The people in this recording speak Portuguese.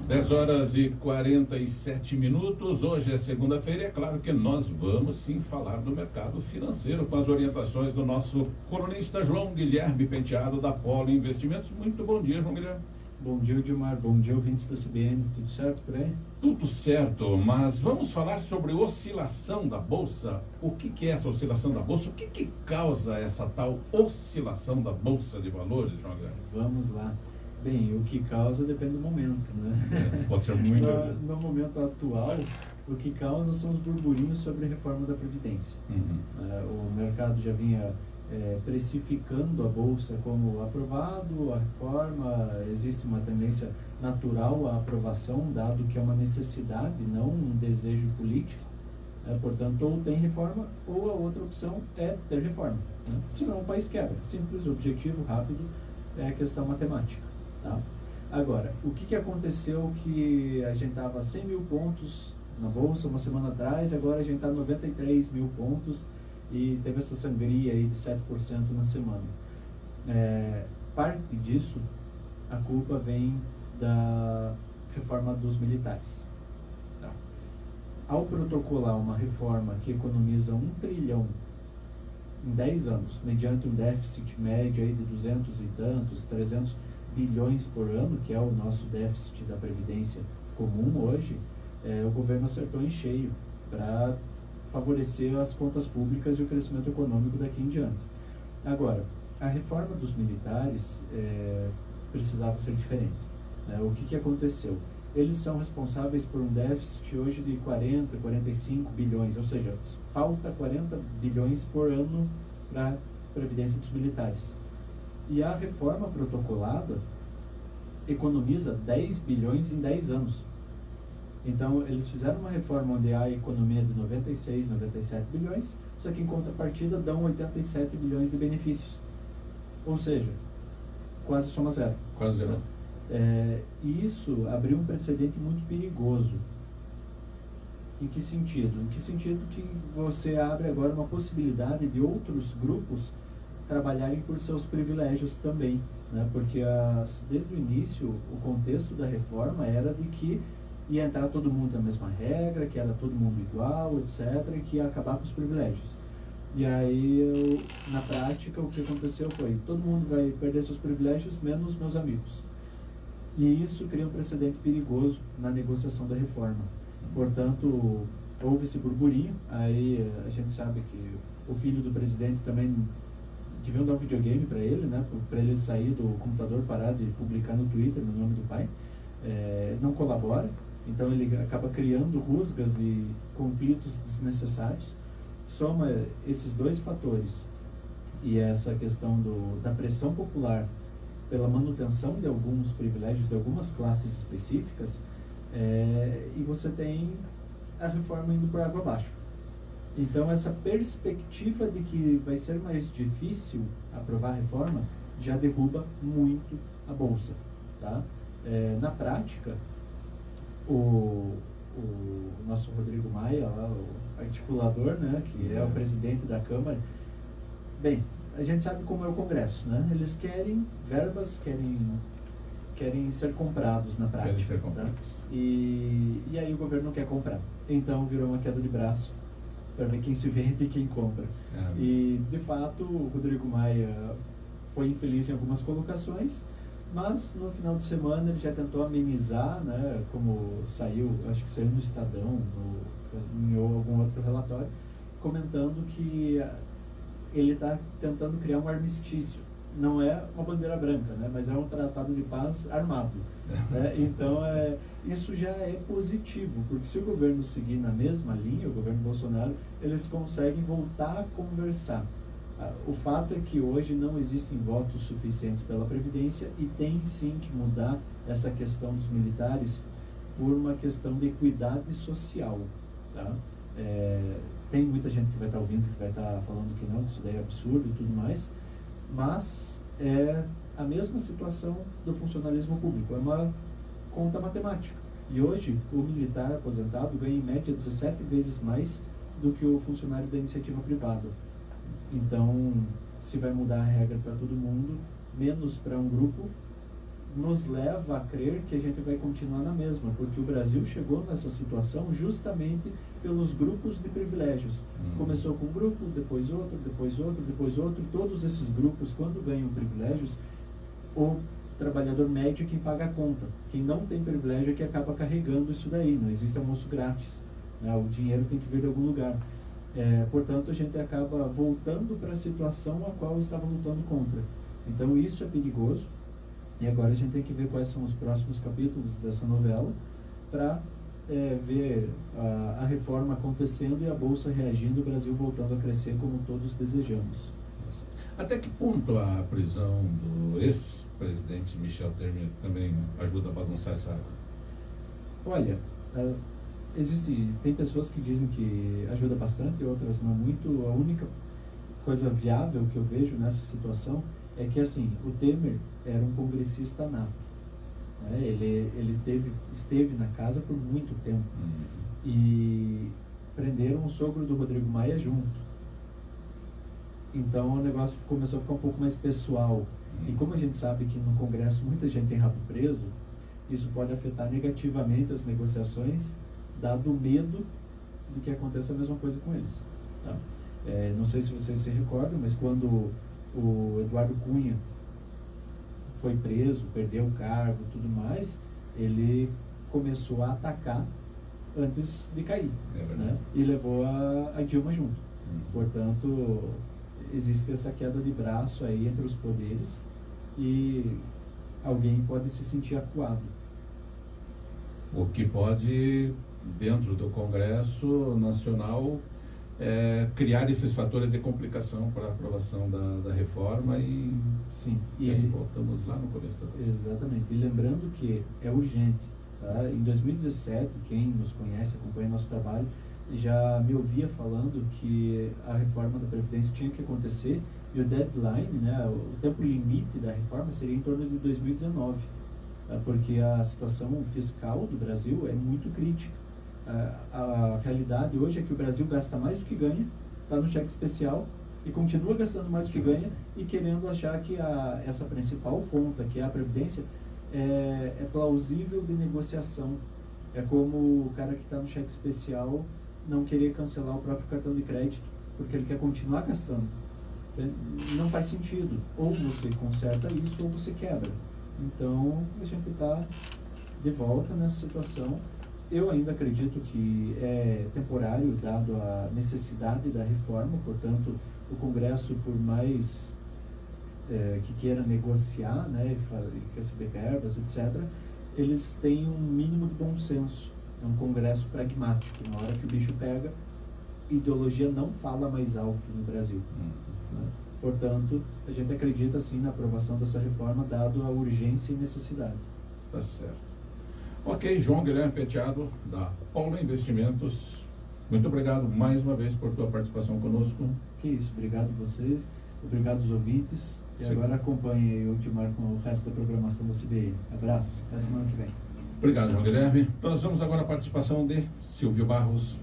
10h47. Hoje é segunda-feira e é claro que nós vamos sim falar do mercado financeiro com as orientações do nosso colunista João Guilherme Penteado da Polo Investimentos. Muito bom dia, João Guilherme. Bom dia, Edmar. Bom dia, ouvintes da CBN. Tudo certo por aí? Tudo certo, mas vamos falar sobre oscilação da Bolsa. O que é essa oscilação da Bolsa? O que causa essa tal oscilação da Bolsa de Valores, João Guilherme? Vamos lá. Bem, o que causa depende do momento, né? Pode ser muito... No momento atual, o que causa são os burburinhos sobre a reforma da Previdência. O mercado já vinha precificando a Bolsa como aprovado, a reforma, existe uma tendência natural à aprovação, dado que é uma necessidade, não um desejo político. Portanto, ou tem reforma, ou a outra opção é ter reforma, né? Senão o país quebra. Simples, objetivo, rápido, é a questão matemática. Tá? Agora, o que aconteceu que a gente estava 100 mil pontos na Bolsa uma semana atrás, agora a gente está 93 mil pontos e teve essa sangria aí de 7% na semana. Parte disso, a culpa vem da reforma dos militares. Tá? Ao protocolar uma reforma que economiza 1 trilhão em 10 anos, mediante um déficit médio aí de 200 e tantos, 300 bilhões por ano, que é o nosso déficit da Previdência comum hoje, o governo acertou em cheio para favorecer as contas públicas e o crescimento econômico daqui em diante. Agora, a reforma dos militares precisava ser diferente. Né? O que aconteceu? Eles são responsáveis por um déficit hoje de 40, 45 bilhões, ou seja, falta 40 bilhões por ano para a Previdência dos militares. E a reforma protocolada economiza 10 bilhões em 10 anos. Então, eles fizeram uma reforma onde há economia de 96, 97 bilhões, só que em contrapartida dão 87 bilhões de benefícios. Ou seja, quase soma zero. Quase zero. E isso abriu um precedente muito perigoso. Em que sentido? Em que sentido que você abre agora uma possibilidade de outros grupos trabalharem por seus privilégios também, né? Porque desde o início o contexto da reforma era de que ia entrar todo mundo na mesma regra, que era todo mundo igual, etc., e que ia acabar com os privilégios. E aí, na prática, o que aconteceu foi, todo mundo vai perder seus privilégios, menos meus amigos. E isso cria um precedente perigoso na negociação da reforma. Portanto, houve esse burburinho, aí a gente sabe que o filho do presidente também deviam dar um videogame para ele, né, para ele sair do computador, parar de publicar no Twitter no nome do pai. Não colabora, então ele acaba criando rusgas e conflitos desnecessários. Soma esses dois fatores e essa questão da pressão popular pela manutenção de alguns privilégios de algumas classes específicas, e você tem a reforma indo por água abaixo. Então, essa perspectiva de que vai ser mais difícil aprovar a reforma já derruba muito a Bolsa. Tá? Na prática, o nosso Rodrigo Maia, lá, o articulador, né, que é o presidente da Câmara, bem, a gente sabe como é o Congresso, né? Eles querem verbas, querem ser comprados na prática. Querem ser comprados. Tá? E aí o governo não quer comprar. Então, virou uma queda de braço para ver quem se vende e quem compra. E, de fato, o Rodrigo Maia foi infeliz em algumas colocações, mas no final de semana ele já tentou amenizar, né, como saiu, acho que saiu no Estadão, em algum outro relatório, comentando que ele está tentando criar um armistício. Não é uma bandeira branca, né, mas é um tratado de paz armado. Né? Então, isso já é positivo, porque se o governo seguir na mesma linha, o governo Bolsonaro, eles conseguem voltar a conversar. O fato é que hoje não existem votos suficientes pela Previdência e tem sim que mudar essa questão dos militares por uma questão de equidade social. Tá? Tem muita gente que vai estar ouvindo, que vai estar falando que não, que isso daí é absurdo e tudo mais, mas é a mesma situação do funcionalismo público, é uma conta matemática. E hoje o militar aposentado ganha em média 17 vezes mais do que o funcionário da iniciativa privada. Então, se vai mudar a regra para todo mundo, menos para um grupo, nos leva a crer que a gente vai continuar na mesma, porque o Brasil chegou nessa situação justamente pelos grupos de privilégios. Começou com um grupo, depois outro, depois outro, depois outro. Todos esses grupos, quando ganham privilégios, o trabalhador médio é quem paga a conta. Quem não tem privilégio é que acaba carregando isso daí. Não existe almoço grátis, né? O dinheiro tem que vir de algum lugar. Portanto, a gente acaba voltando para a situação a qual estava lutando contra. Então, isso é perigoso. E agora a gente tem que ver quais são os próximos capítulos dessa novela para ver a reforma acontecendo e a Bolsa reagindo, o Brasil voltando a crescer como todos desejamos. Até que ponto a prisão do ex-presidente Michel Temer também ajuda a bagunçar essa água? Olha, tem pessoas que dizem que ajuda bastante, outras não muito. A única coisa viável que eu vejo nessa situação é que, assim, o Temer era um congressista nato, né? Ele esteve na casa por muito tempo. E prenderam o sogro do Rodrigo Maia junto. Então o negócio começou a ficar um pouco mais pessoal. E como a gente sabe que no Congresso muita gente tem rabo preso, isso pode afetar negativamente as negociações, dado o medo de que aconteça a mesma coisa com eles, tá? Não sei se vocês se recordam, mas quando o Eduardo Cunha foi preso, perdeu o cargo e tudo mais, ele começou a atacar antes de cair, né? E levou a Dilma junto. Portanto, existe essa queda de braço aí entre os poderes e alguém pode se sentir acuado. O que pode, dentro do Congresso Nacional, criar esses fatores de complicação para a aprovação da reforma e... Sim. E aí voltamos lá no começo da coisa. Exatamente. E lembrando que é urgente, tá? Em 2017, quem nos conhece, acompanha nosso trabalho, já me ouvia falando que a reforma da Previdência tinha que acontecer e o deadline, né, o tempo limite da reforma seria em torno de 2019, tá? Porque a situação fiscal do Brasil é muito crítica. A realidade hoje é que o Brasil gasta mais do que ganha, está no cheque especial e continua gastando mais do que ganha e querendo achar que essa principal conta, que é a Previdência, é plausível de negociação. É como o cara que está no cheque especial não querer cancelar o próprio cartão de crédito, porque ele quer continuar gastando. Não faz sentido. Ou você conserta isso, ou você quebra. Então, a gente está de volta nessa situação. Eu ainda acredito que é temporário, dado a necessidade da reforma. Portanto, o Congresso, por mais que queira negociar, né, e receber verbas, etc., eles têm um mínimo de bom senso. É um Congresso pragmático. Na hora que o bicho pega, ideologia não fala mais alto no Brasil. Né? Portanto, a gente acredita sim na aprovação dessa reforma, dado a urgência e necessidade. Tá certo. Ok, João Guilherme Penteado, da Polo Investimentos. Muito obrigado mais uma vez por tua participação conosco. Que isso, obrigado a vocês, obrigado aos ouvintes. E sim, agora acompanhe o Ultimar com o resto da programação da CBN. Abraço, até semana que vem. Obrigado, João Guilherme. Então, nós vamos agora à participação de Silvio Barros.